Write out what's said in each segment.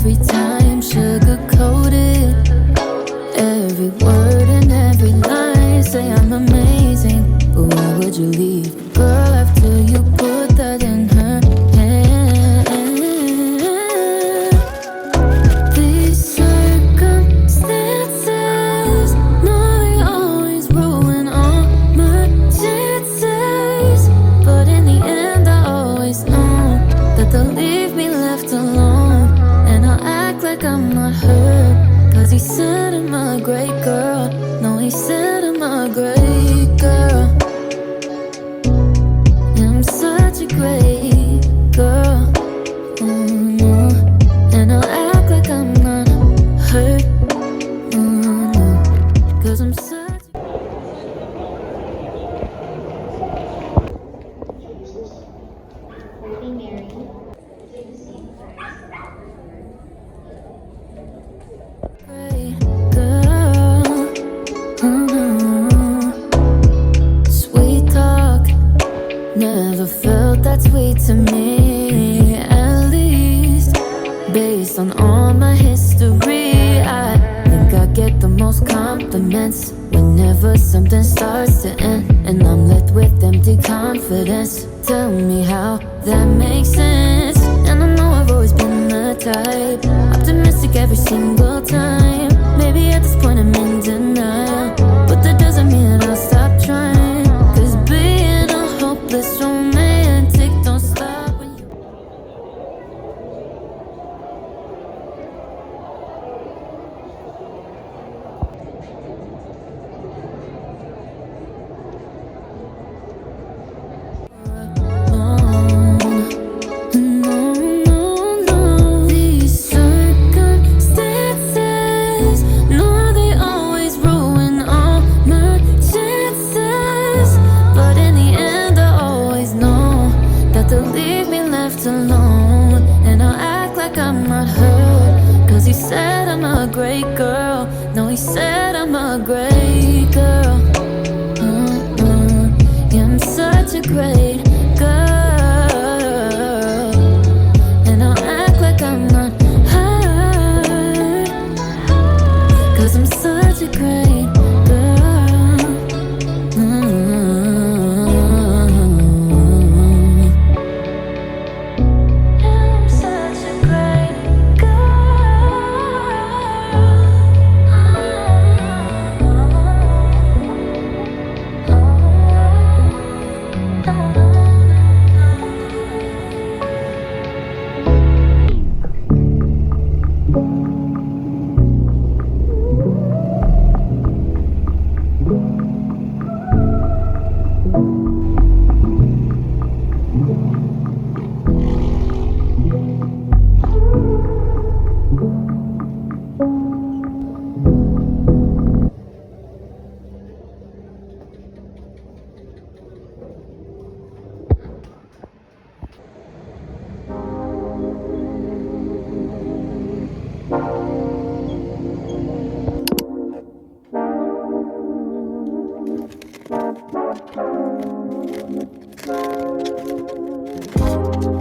every time, sugar-coated. Every word and every line say I'm amazing, but why would you leave a girl after you put that in her hand? These circumstances, no, they always ruin all my chances, but in the end I always know that they'll leave me left alone, and I'll act like I'm not hurt, 'cause he said I'm a great girl. No, he said I'm a great girl. Yeah, I'm such a great girl. No. And I'll act like I'm not hurt. No. 'Cause I'm such a Lady Mary. great girl. Sweet talk, never felt that sweet to me. At least, based on all my history, I think I get the most compliments whenever something starts to end, and I'm left with empty confidence. Tell me how that makes sense. And I know I've always been the type, optimistic every single time. Maybe at this point I'm in denial, but that doesn't mean that I'll stop trying. 'Cause being a hopeless romantic don't stop when you These circumstances, no, they always ruin all my chances, but in the end I always know that they'll leave me left alone, and I'll act like I'm not hurt, 'cause he said I'm a great girl. No, he said I'm a great girl. Yeah, I'm such a great girl, and I'll act like I'm not hurt, 'cause I'm such a great girl. I'm such a great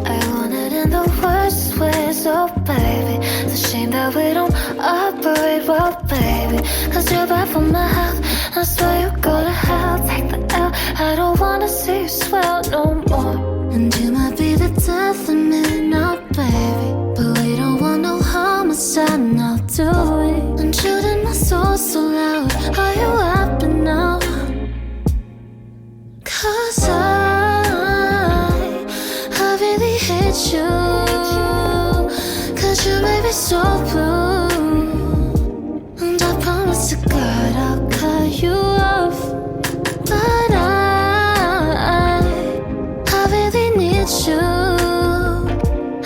I want it in the worst ways, oh baby. It's a shame that we don't operate well, baby. 'Cause you're bad for my health, I swear you go to hell. Take the L, I don't wanna see you swell no more. And you might be the death of me now, baby, but we don't want no homicide now, do we? I'm shooting my soul so loud. Are you happy now? 'Cause I really hate you, 'cause you made me so blue. And I promise to God I'll cut you off, but I really need you,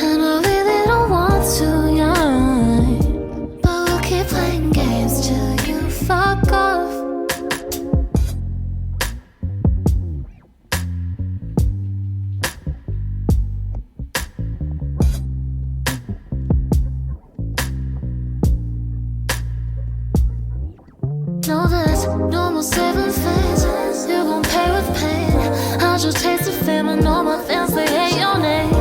and I really don't want to, yeah. But we'll keep playing games till you fuck off. No, there's no more saving things. You gon' pay with pain. I just taste of fame and all my fans, they hate your name.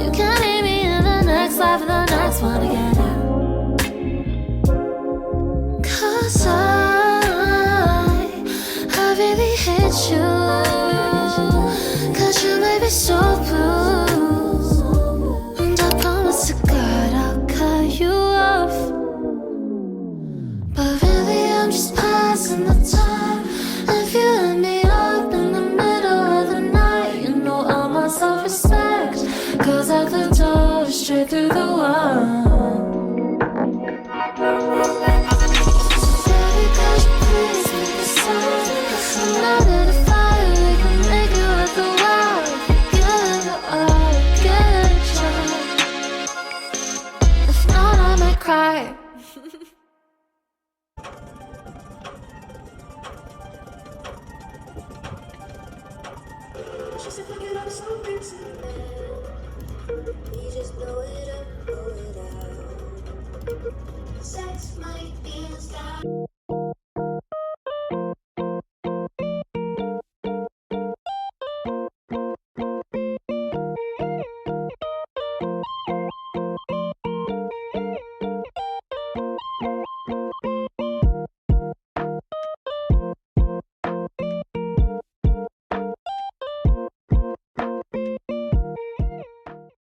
You can meet me in the next life, in the next one again. cry. She said, forget I'm so busy. We just blow it up, blow it out. Sex might be a style.